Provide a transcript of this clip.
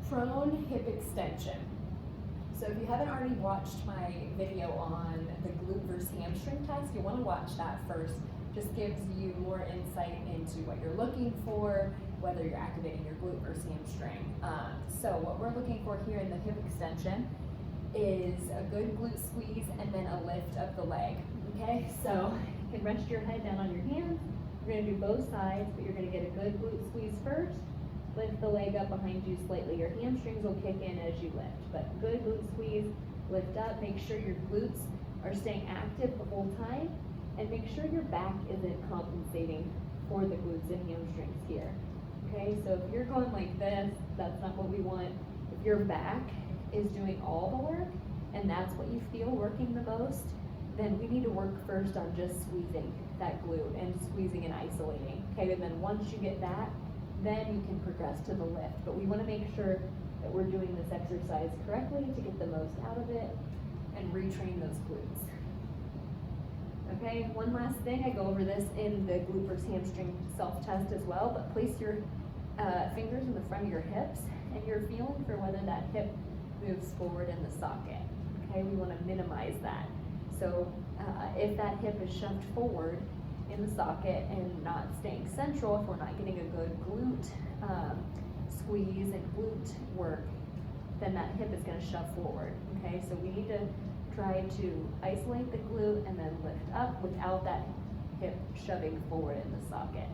Prone hip extension. So if you haven't already watched my video on the glute versus hamstring test, you want to watch that first. Just gives you more insight into what you're looking for, whether you're activating your glute versus hamstring. So what we're looking for here in the hip extension is a good glute squeeze and then a lift of the leg. Okay, so you can rest your head down on your hands. You're going to do both sides, but you're going to get a good glute squeeze first. Lift the leg up behind you slightly. Your hamstrings will kick in as you lift, but good glute squeeze, lift up. Make sure your glutes are staying active the whole time, and make sure your back isn't compensating for the glutes and hamstrings here. Okay, so if you're going like this, that's not what we want. If your back is doing all the work, and that's what you feel working the most, then we need to work first on just squeezing that glute and squeezing and isolating. Okay, and then once you get that, then you can progress to the lift. But we want to make sure that we're doing this exercise correctly to get the most out of it and retrain those glutes. Okay, one last thing, I go over this in the glute versus hamstring self-test as well, but place your fingers in the front of your hips and you're feeling for whether that hip moves forward in the socket. Okay, we want to minimize that. So if that hip is shoved forward in the socket and not staying central, if we're not getting a good glute squeeze and glute work, then that hip is going to shove forward. Okay, so we need to try to isolate the glute and then lift up without that hip shoving forward in the socket.